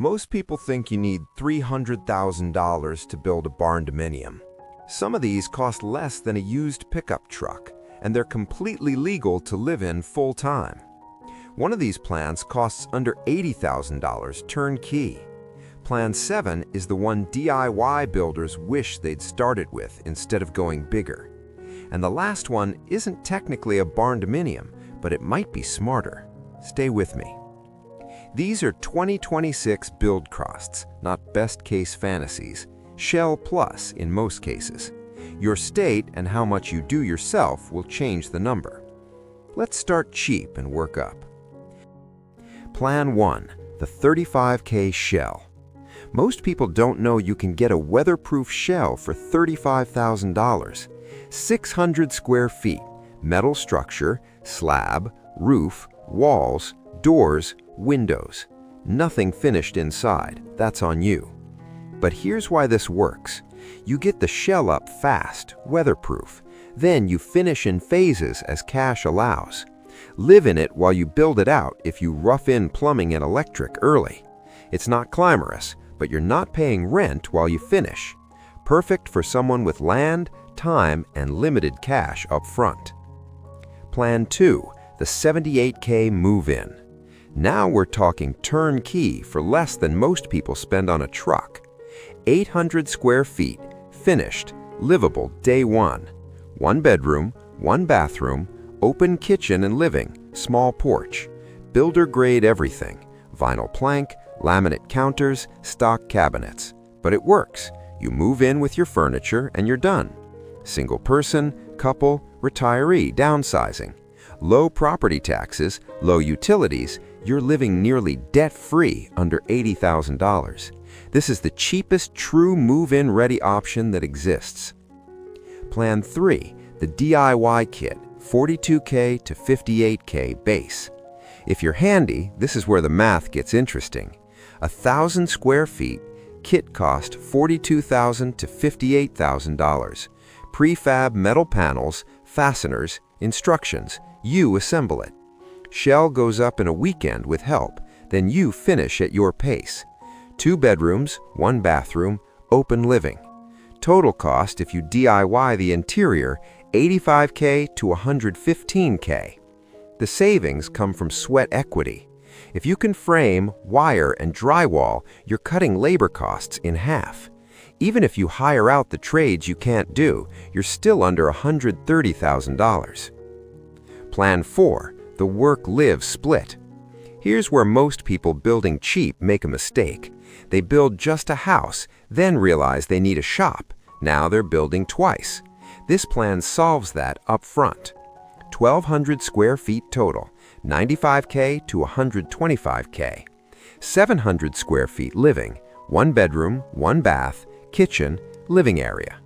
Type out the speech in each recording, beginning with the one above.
Most people think you need $300,000 to build a Barndominium. Some of these cost less than a used pickup truck, and they're completely legal to live in full-time. One of these plans costs under $80,000 turnkey. Plan 7 is the one DIY builders wish they'd started with instead of going bigger. And the last one isn't technically a Barndominium, but it might be smarter. Stay with me. These are 2026 build costs, not best-case fantasies. Shell plus in most cases. Your state and how much you do yourself will change the number. Let's start cheap and work up. Plan 1, the 35K shell. Most people don't know you can get a weatherproof shell for $35,000. 600 square feet, metal structure, slab, roof, walls, doors, windows. Nothing finished inside, that's on you. But here's why this works. You get the shell up fast, weatherproof. Then you finish in phases as cash allows. Live in it while you build it out if you rough in plumbing and electric early. It's not glamorous, but you're not paying rent while you finish. Perfect for someone with land, time, and limited cash up front. Plan 2, the 78K move-in. Now we're talking turnkey for less than most people spend on a truck. 800 square feet, finished, livable day one. 1 bedroom, 1 bathroom, open kitchen and living, small porch. Builder-grade everything. Vinyl plank, laminate counters, stock cabinets. But it works. You move in with your furniture and you're done. Single person, couple, retiree, downsizing. Low property taxes, low utilities, you're living nearly debt-free under $80,000. This is the cheapest true move-in ready option that exists. Plan 3, the DIY kit, 42K to 58K base. If you're handy, this is where the math gets interesting. 1,000 square feet, kit cost $42,000 to $58,000. Prefab metal panels, fasteners, instructions. You assemble it. Shell goes up in a weekend with help, then you finish at your pace. 2 bedrooms, 1 bathroom, open living. Total cost if you DIY the interior, $85K to $115K. The savings come from sweat equity. If you can frame, wire, and drywall, you're cutting labor costs in half. Even if you hire out the trades you can't do, you're still under $130,000. Plan 4, the work-live split. Here's where most people building cheap make a mistake. They build just a house, then realize they need a shop. Now they're building twice. This plan solves that up front. 1,200 square feet total, $95K to $125K. 700 square feet living, 1 bedroom, 1 bath, kitchen, living area.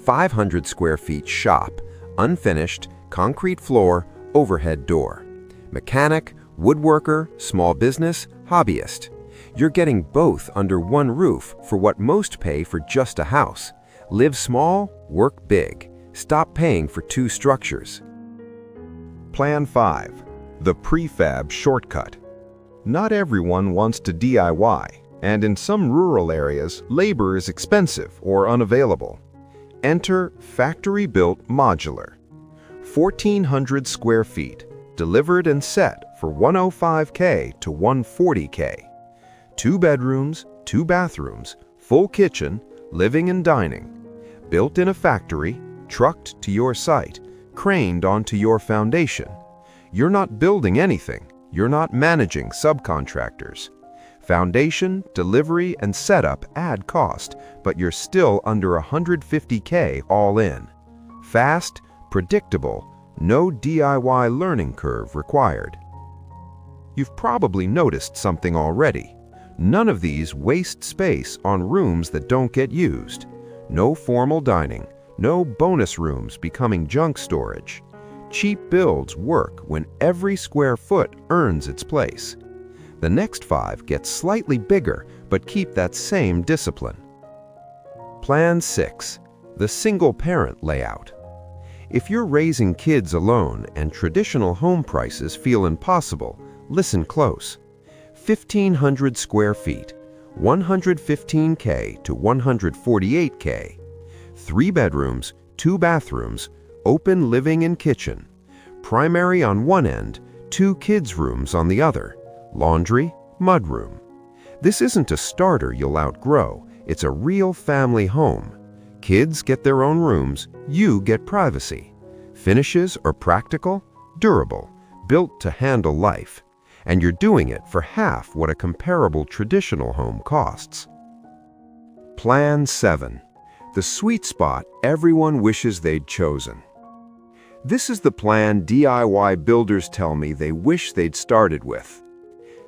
500 square feet shop, unfinished, concrete floor, overhead door. Mechanic, woodworker, small business, hobbyist. You're getting both under one roof for what most pay for just a house. Live small, work big. Stop paying for 2 structures. Plan 5, the Prefab Shortcut. Not everyone wants to DIY, and in some rural areas, labor is expensive or unavailable. Enter factory-built modular. 1,400 square feet, delivered and set for $105K to $140K. 2 bedrooms, 2 bathrooms, full kitchen, living and dining. Built in a factory, trucked to your site, craned onto your foundation. You're not building anything. You're not managing subcontractors. Foundation, delivery, and setup add cost, but you're still under $150K all in. Fast, predictable, no DIY learning curve required. You've probably noticed something already. None of these waste space on rooms that don't get used. No formal dining, no bonus rooms becoming junk storage. Cheap builds work when every square foot earns its place. The next 5 get slightly bigger, but keep that same discipline. Plan 6, the single-parent layout. If you're raising kids alone and traditional home prices feel impossible, listen close. 1,500 square feet, 115K to 148K. 3 bedrooms, 2 bathrooms, open living and kitchen. Primary on one end, 2 kids' rooms on the other. Laundry, mudroom. This isn't a starter you'll outgrow. It's a real family home. Kids get their own rooms, you get privacy. Finishes are practical, durable, built to handle life. And you're doing it for half what a comparable traditional home costs. Plan 7. The sweet spot everyone wishes they'd chosen. This is the plan DIY builders tell me they wish they'd started with.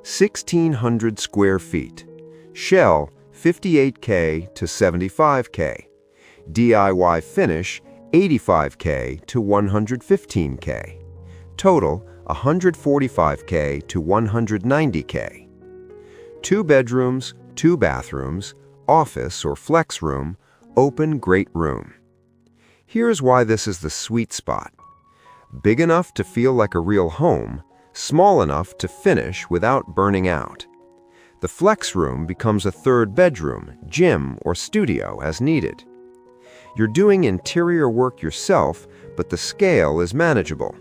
1,600 square feet. Shell, 58K to 75K. DIY finish, 85K to 115K. Total, 145K to 190K. 2 bedrooms, 2 bathrooms, office or flex room, open great room. Here's why this is the sweet spot. Big enough to feel like a real home, small enough to finish without burning out. The flex room becomes a 3rd bedroom, gym, or studio as needed. You're doing interior work yourself, but the scale is manageable.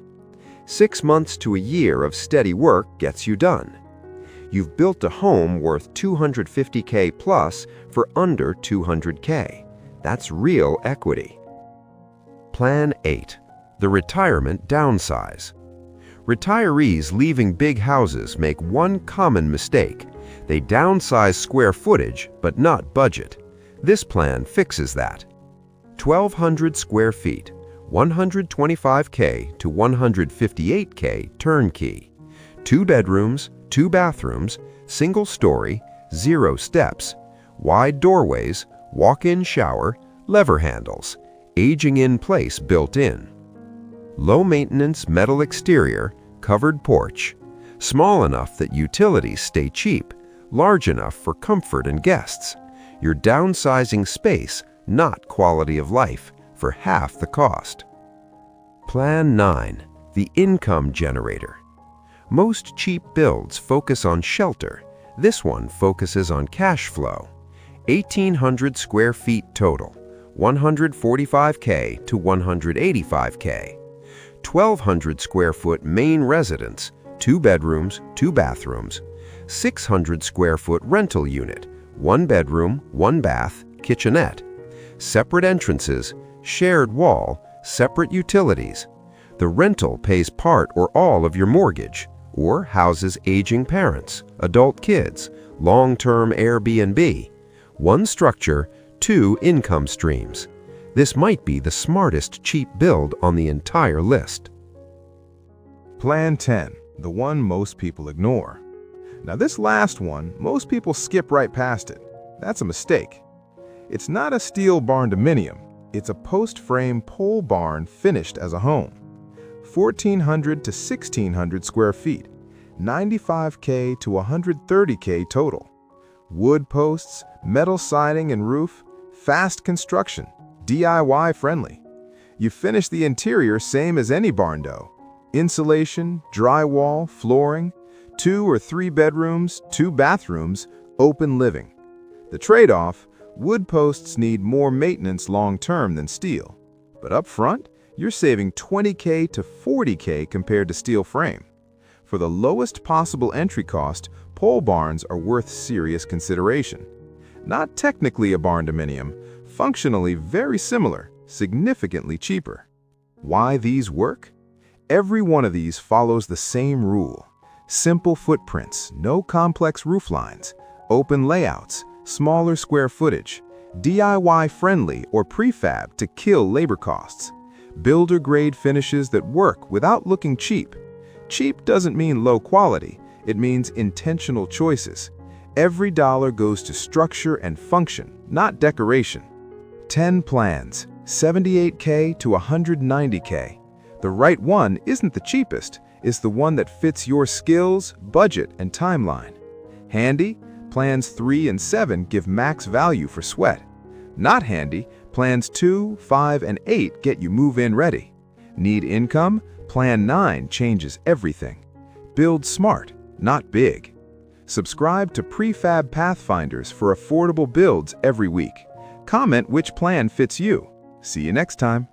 6 months to a year of steady work gets you done. You've built a home worth $250K plus for under $200K. That's real equity. Plan 8. The Retirement Downsize. Retirees leaving big houses make one common mistake. They downsize square footage, but not budget. This plan fixes that. 1,200 square feet, 125K to 158K turnkey. 2 bedrooms, 2 bathrooms, single story, 0 steps, wide doorways, walk-in shower, lever handles, aging in place built in. Low maintenance metal exterior, covered porch. Small enough that utilities stay cheap, large enough for comfort and guests. You're downsizing space, not quality of life, for half the cost. Plan 9. The income generator. Most cheap builds focus on shelter. This one focuses on cash flow. 1,800 square feet total, 145K to 185K. 1,200 square foot main residence, 2 bedrooms, 2 bathrooms. 600 square foot rental unit, 1 bedroom, 1 bath, kitchenette. Separate entrances, shared wall, separate utilities. The rental pays part or all of your mortgage, or houses aging parents, adult kids, long-term Airbnb. 1 structure, 2 income streams. This might be the smartest cheap build on the entire list. Plan 10, the one most people ignore. Now this last one, most people skip right past it. That's a mistake. It's not a steel barndominium. It's a post-frame pole barn finished as a home. 1,400 to 1,600 square feet, 95K to 130K total. Wood posts, metal siding and roof, fast construction, DIY friendly. You finish the interior same as any barn dough. Insulation, drywall, flooring, 2 or 3 bedrooms, 2 bathrooms, open living. The trade-off, wood posts need more maintenance long-term than steel. But up front, you're saving 20K to 40K compared to steel frame. For the lowest possible entry cost, pole barns are worth serious consideration. Not technically a barndominium, functionally very similar, significantly cheaper. Why these work? Every one of these follows the same rule. Simple footprints, no complex roof lines, open layouts, smaller square footage, DIY friendly or prefab to kill labor costs, builder grade finishes that work without looking cheap. Cheap doesn't mean low quality, it means intentional choices. Every dollar goes to structure and function, not decoration. 10 plans, 78K to 190K. The right one isn't the cheapest, it's the one that fits your skills, budget, and timeline. Handy? Plans 3 and 7 give max value for sweat. Not handy? Plans 2, 5, and 8 get you move-in ready. Need income? Plan 9 changes everything. Build smart, not big. Subscribe to Prefab Pathfinders for affordable builds every week. Comment which plan fits you. See you next time.